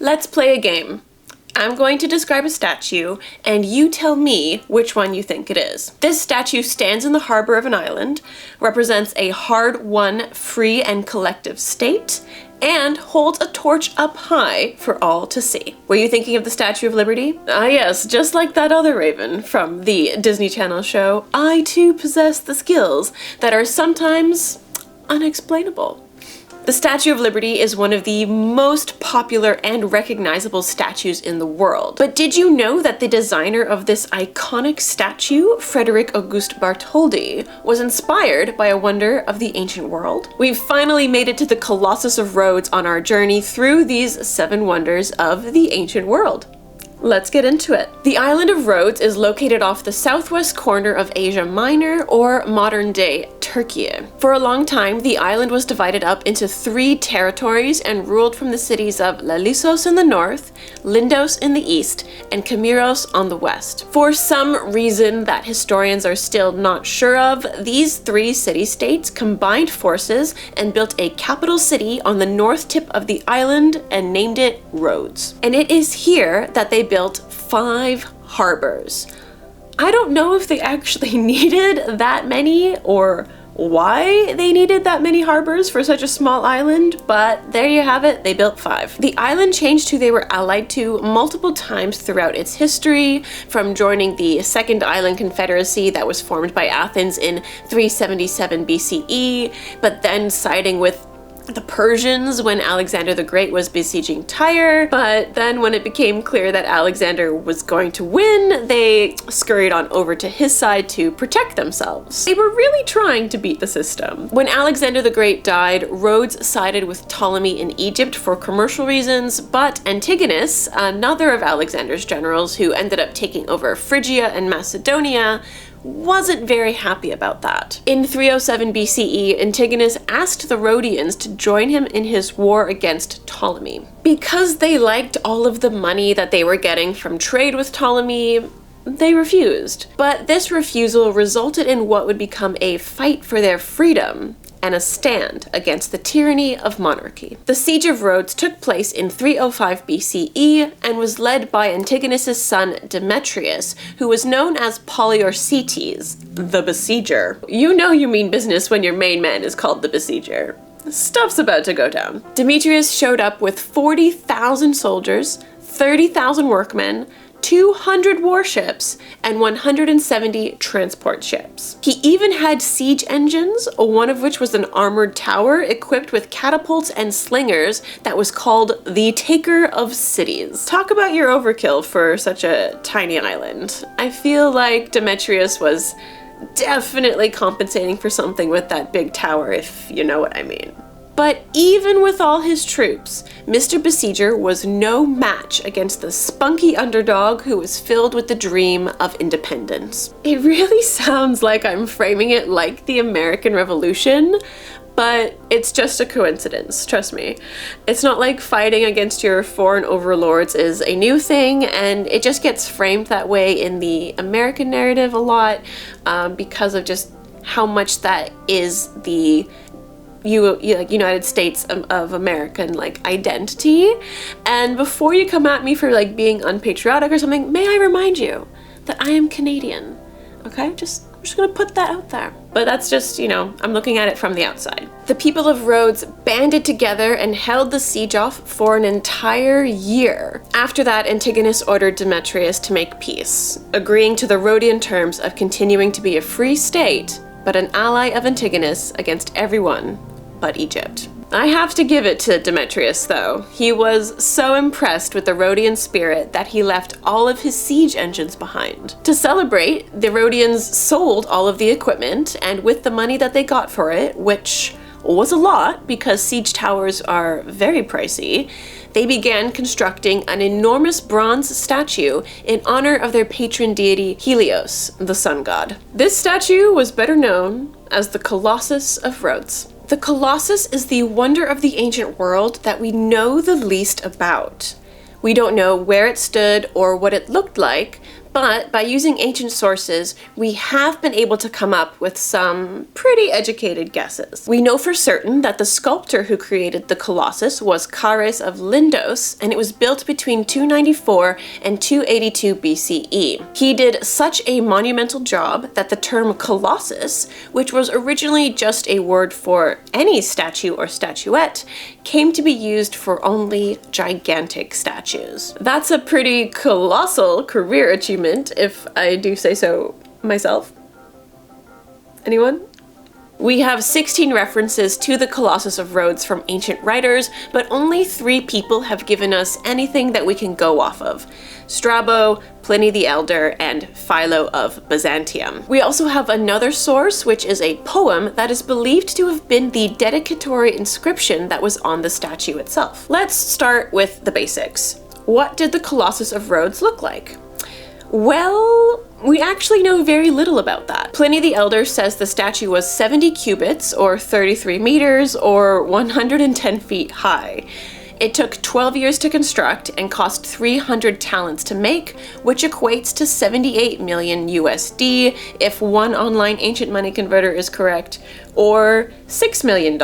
Let's play a game. I'm going to describe a statue, and you tell me which one you think it is. This statue stands in the harbor of an island, represents a hard-won, free and collective state, and holds a torch up high for all to see. Were you thinking of the Statue of Liberty? Ah yes, just like that other raven from the Disney Channel show, I too possess the skills that are sometimes unexplainable. The Statue of Liberty is one of the most popular and recognizable statues in the world. But did you know that the designer of this iconic statue, Frédéric Auguste Bartholdi, was inspired by a wonder of the ancient world? We've finally made it to the Colossus of Rhodes on our journey through these 7 wonders of the ancient world. Let's get into it. The island of Rhodes is located off the southwest corner of Asia Minor, or modern-day Turkey. For a long time, the island was divided up into 3 territories and ruled from the cities of Lalissos in the north, Lindos in the east, and Kamiros on the west. For some reason that historians are still not sure of, these 3 city-states combined forces and built a capital city on the north tip of the island and named it Rhodes. And it is here that they built 5 harbors. I don't know if they actually needed that many or why they needed that many harbors for such a small island, but there you have it, they built 5. The island changed who they were allied to multiple times throughout its history, from joining the Second Island Confederacy that was formed by Athens in 377 BCE, but then siding with the Persians when Alexander the Great was besieging Tyre, but then when it became clear that Alexander was going to win, they scurried on over to his side to protect themselves. They were really trying to beat the system. When Alexander the Great died, Rhodes sided with Ptolemy in Egypt for commercial reasons, but Antigonus, another of Alexander's generals who ended up taking over Phrygia and Macedonia, wasn't very happy about that. In 307 BCE, Antigonus asked the Rhodians to join him in his war against Ptolemy. Because they liked all of the money that they were getting from trade with Ptolemy, they refused. But this refusal resulted in what would become a fight for their freedom and a stand against the tyranny of monarchy. The Siege of Rhodes took place in 305 BCE and was led by Antigonus's son Demetrius, who was known as Poliorcetes, the Besieger. You know you mean business when your main man is called the Besieger. Stuff's about to go down. Demetrius showed up with 40,000 soldiers, 30,000 workmen, 200 warships, and 170 transport ships. He even had siege engines, one of which was an armored tower equipped with catapults and slingers that was called the Taker of Cities. Talk about your overkill for such a tiny island. I feel like Demetrius was definitely compensating for something with that big tower, if you know what I mean. But even with all his troops, Mr. Besieger was no match against the spunky underdog who was filled with the dream of independence. It really sounds like I'm framing it like the American Revolution, but it's just a coincidence, trust me. It's not like fighting against your foreign overlords is a new thing, and it just gets framed that way in the American narrative a lot because of just how much that is the United States of American identity. And before you come at me for being unpatriotic or something, may I remind you that I am Canadian. Okay, I'm just gonna put that out there. But that's just, I'm looking at it from the outside. The people of Rhodes banded together and held the siege off for an entire year. After that, Antigonus ordered Demetrius to make peace, agreeing to the Rhodian terms of continuing to be a free state, but an ally of Antigonus against everyone but Egypt. I have to give it to Demetrius, though. He was so impressed with the Rhodian spirit that he left all of his siege engines behind. To celebrate, the Rhodians sold all of the equipment, and with the money that they got for it, which was a lot because siege towers are very pricey, they began constructing an enormous bronze statue in honor of their patron deity Helios, the sun god. This statue was better known as the Colossus of Rhodes. The Colossus is the wonder of the ancient world that we know the least about. We don't know where it stood or what it looked like, But by using ancient sources, we have been able to come up with some pretty educated guesses. We know for certain that the sculptor who created the Colossus was Chares of Lindos, and it was built between 294 and 282 BCE. He did such a monumental job that the term Colossus, which was originally just a word for any statue or statuette, came to be used for only gigantic statues. That's a pretty colossal career achievement, if I do say so myself. Anyone? We have 16 references to the Colossus of Rhodes from ancient writers, but only 3 people have given us anything that we can go off of: Strabo, Pliny the Elder, and Philo of Byzantium. We also have another source, which is a poem that is believed to have been the dedicatory inscription that was on the statue itself. Let's start with the basics. What did the Colossus of Rhodes look like? Well, we actually know very little about that. Pliny the Elder says the statue was 70 cubits, or 33 meters, or 110 feet high. It took 12 years to construct and cost 300 talents to make, which equates to 78 million USD if one online ancient money converter is correct, or $6 million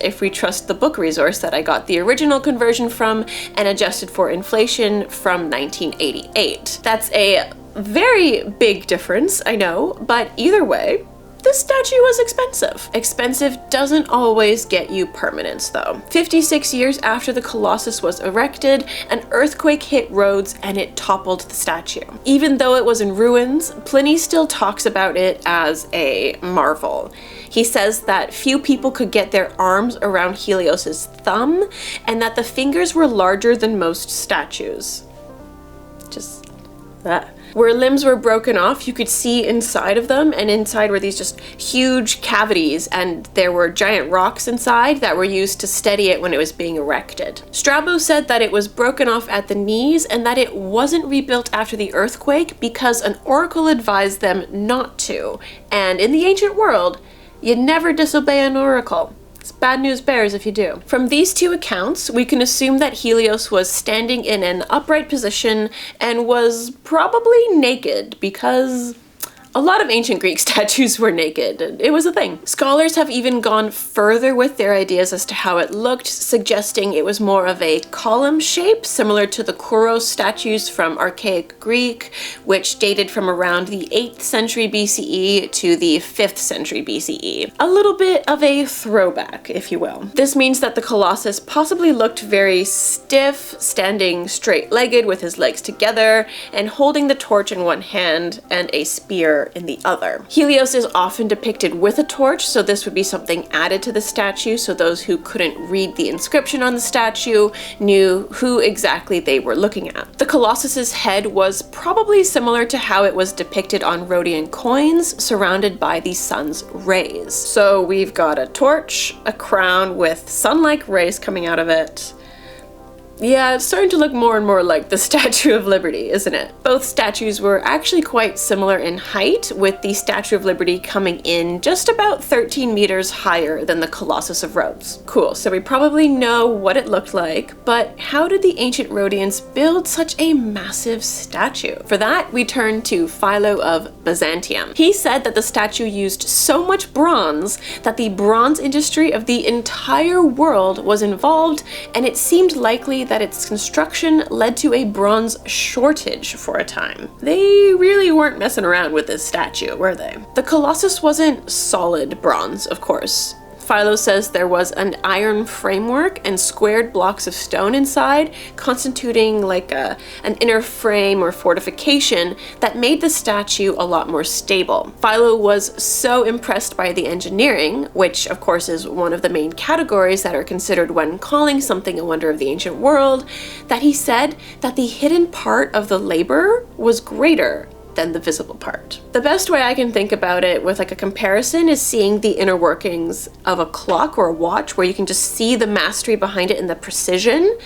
if we trust the book resource that I got the original conversion from and adjusted for inflation from 1988. That's a very big difference, I know, but either way, this statue was expensive. Expensive doesn't always get you permanence though. 56 years after the Colossus was erected, an earthquake hit Rhodes and it toppled the statue. Even though it was in ruins, Pliny still talks about it as a marvel. He says that few people could get their arms around Helios's thumb, and that the fingers were larger than most statues. Just that. Where limbs were broken off, you could see inside of them, and inside were these just huge cavities, and there were giant rocks inside that were used to steady it when it was being erected. Strabo said that it was broken off at the knees and that it wasn't rebuilt after the earthquake because an oracle advised them not to, and in the ancient world, you never disobey an oracle. Bad news bears if you do. From these 2 accounts, we can assume that Helios was standing in an upright position and was probably naked because a lot of ancient Greek statues were naked. It was a thing. Scholars have even gone further with their ideas as to how it looked, suggesting it was more of a column shape, similar to the Kouros statues from Archaic Greek, which dated from around the 8th century BCE to the 5th century BCE. A little bit of a throwback, if you will. This means that the Colossus possibly looked very stiff, standing straight-legged with his legs together, and holding the torch in one hand and a spear in the other. Helios is often depicted with a torch, so this would be something added to the statue, so those who couldn't read the inscription on the statue knew who exactly they were looking at. The Colossus's head was probably similar to how it was depicted on Rhodian coins, surrounded by the sun's rays. So we've got a torch, a crown with sun-like rays coming out of it. Yeah, it's starting to look more and more like the Statue of Liberty, isn't it? Both statues were actually quite similar in height, with the Statue of Liberty coming in just about 13 meters higher than the Colossus of Rhodes. Cool, so we probably know what it looked like, but how did the ancient Rhodians build such a massive statue? For that, we turn to Philo of Byzantium. He said that the statue used so much bronze that the bronze industry of the entire world was involved, and it seemed likely that its construction led to a bronze shortage for a time. They really weren't messing around with this statue, were they? The Colossus wasn't solid bronze, of course. Philo says there was an iron framework and squared blocks of stone inside, constituting like an inner frame or fortification that made the statue a lot more stable. Philo was so impressed by the engineering, which of course is one of the main categories that are considered when calling something a wonder of the ancient world, that he said that the hidden part of the labor was greater than the visible part. The best way I can think about it with like a comparison is seeing the inner workings of a clock or a watch, where you can just see the mastery behind it and the precision,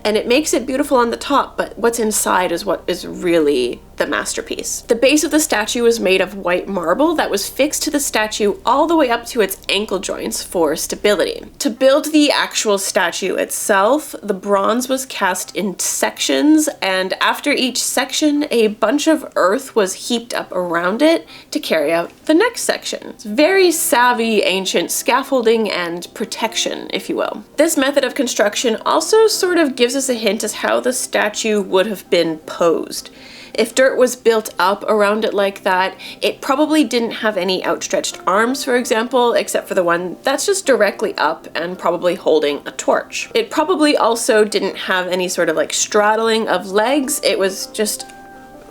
and it makes it beautiful on the top, but what's inside is what is really the masterpiece. The base of the statue was made of white marble that was fixed to the statue all the way up to its ankle joints for stability. To build the actual statue itself, the bronze was cast in sections, and after each section, a bunch of earth was heaped up around it to carry out the next section. It's very savvy ancient scaffolding and protection, if you will. This method of construction also sort of gives us a hint as how the statue would have been posed. If dirt was built up around it like that, it probably didn't have any outstretched arms, for example, except for the one that's just directly up and probably holding a torch. It probably also didn't have any sort of like straddling of legs. It was just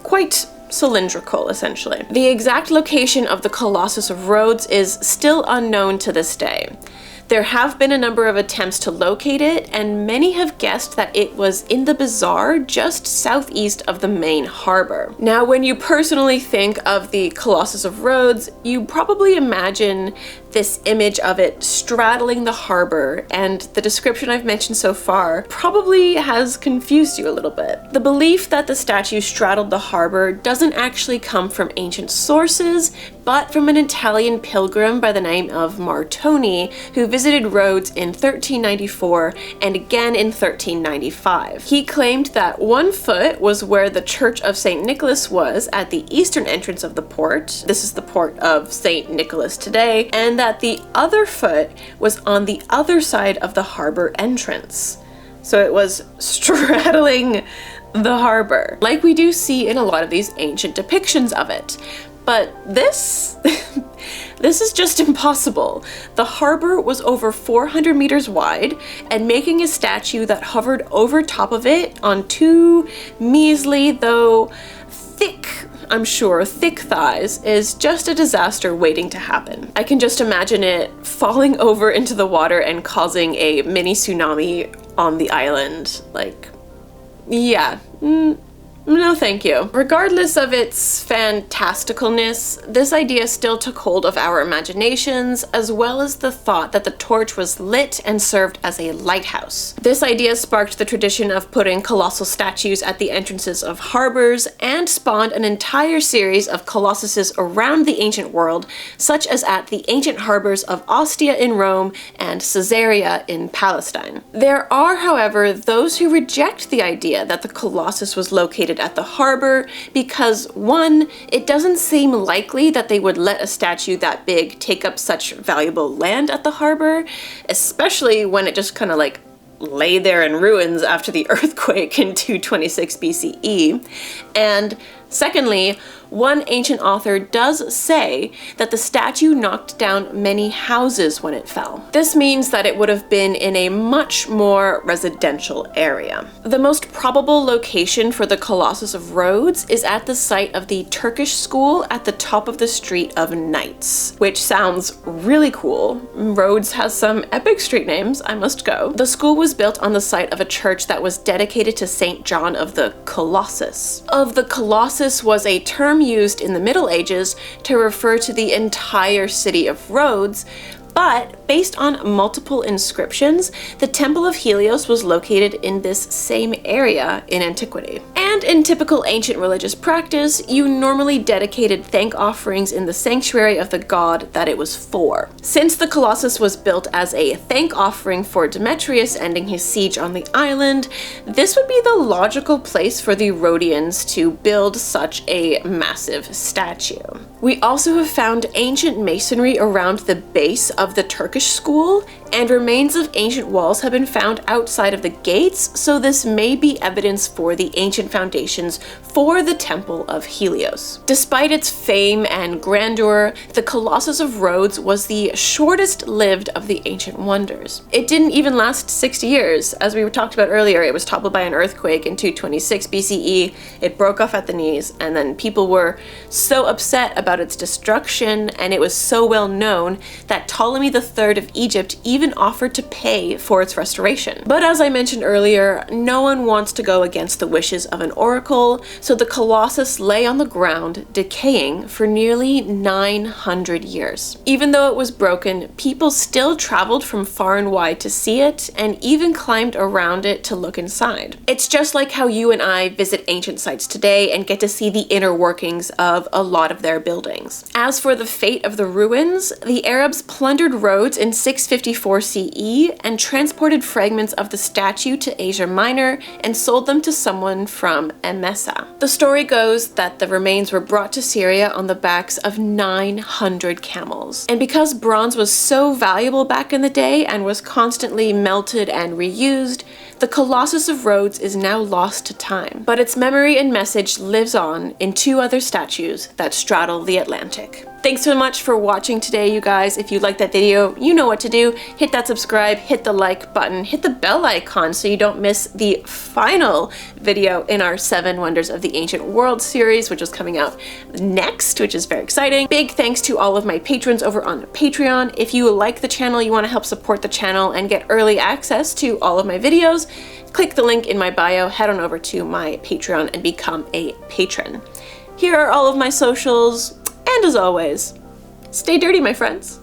quite cylindrical, essentially. The exact location of the Colossus of Rhodes is still unknown to this day. There have been a number of attempts to locate it, and many have guessed that it was in the bazaar just southeast of the main harbor. Now, when you personally think of the Colossus of Rhodes, you probably imagine this image of it straddling the harbor, and the description I've mentioned so far probably has confused you a little bit. The belief that the statue straddled the harbor doesn't actually come from ancient sources, but from an Italian pilgrim by the name of Martoni, who visited Rhodes in 1394 and again in 1395. He claimed that one foot was where the Church of St. Nicholas was at the eastern entrance of the port. This is the port of St. Nicholas today, and that the other foot was on the other side of the harbor entrance. So it was straddling the harbor, like we do see in a lot of these ancient depictions of it. But this is just impossible. The harbor was over 400 meters wide, and making a statue that hovered over top of it on two measly, though thick, I'm sure, thick thighs is just a disaster waiting to happen. I can just imagine it falling over into the water and causing a mini tsunami on the island. Like, yeah. No thank you. Regardless of its fantasticalness, this idea still took hold of our imaginations, as well as the thought that the torch was lit and served as a lighthouse. This idea sparked the tradition of putting colossal statues at the entrances of harbors and spawned an entire series of colossuses around the ancient world, such as at the ancient harbors of Ostia in Rome and Caesarea in Palestine. There are, however, those who reject the idea that the Colossus was located at the harbor because, one, it doesn't seem likely that they would let a statue that big take up such valuable land at the harbor, especially when it just kind of like lay there in ruins after the earthquake in 226 BCE. And secondly, one ancient author does say that the statue knocked down many houses when it fell. This means that it would have been in a much more residential area. The most probable location for the Colossus of Rhodes is at the site of the Turkish school at the top of the Street of Knights, which sounds really cool. Rhodes has some epic street names, I must go. The school was built on the site of a church that was dedicated to St. John of the Colossus. Of the Colossus was a term used in the Middle Ages to refer to the entire city of Rhodes, but based on multiple inscriptions, the Temple of Helios was located in this same area in antiquity. And in typical ancient religious practice, you normally dedicated thank offerings in the sanctuary of the god that it was for. Since the Colossus was built as a thank offering for Demetrius ending his siege on the island, this would be the logical place for the Rhodians to build such a massive statue. We also have found ancient masonry around the base of the Turkish school, and remains of ancient walls have been found outside of the gates, so this may be evidence for the ancient foundations for the Temple of Helios. Despite its fame and grandeur, the Colossus of Rhodes was the shortest lived of the ancient wonders. It didn't even last 60 years. As we talked about earlier, it was toppled by an earthquake in 226 BCE, it broke off at the knees, and then people were so upset about about its destruction, and it was so well known that Ptolemy III of Egypt even offered to pay for its restoration. But as I mentioned earlier, no one wants to go against the wishes of an oracle, so the Colossus lay on the ground, decaying for nearly 900 years. Even though it was broken, people still traveled from far and wide to see it, and even climbed around it to look inside. It's just like how you and I visit ancient sites today and get to see the inner workings of a lot of their buildings. As for the fate of the ruins, the Arabs plundered Rhodes in 654 CE and transported fragments of the statue to Asia Minor and sold them to someone from Emesa. The story goes that the remains were brought to Syria on the backs of 900 camels. And because bronze was so valuable back in the day and was constantly melted and reused, the Colossus of Rhodes is now lost to time, but its memory and message lives on in two other statues that straddle the Atlantic. Thanks so much for watching today, you guys. If you liked that video, you know what to do. Hit that subscribe, hit the like button, hit the bell icon so you don't miss the final video in our 7 Wonders of the Ancient World series, which is coming out next, which is very exciting. Big thanks to all of my patrons over on Patreon. If you like the channel, you want to help support the channel and get early access to all of my videos, click the link in my bio, head on over to my Patreon and become a patron. Here are all of my socials. And as always, stay dirty, my friends.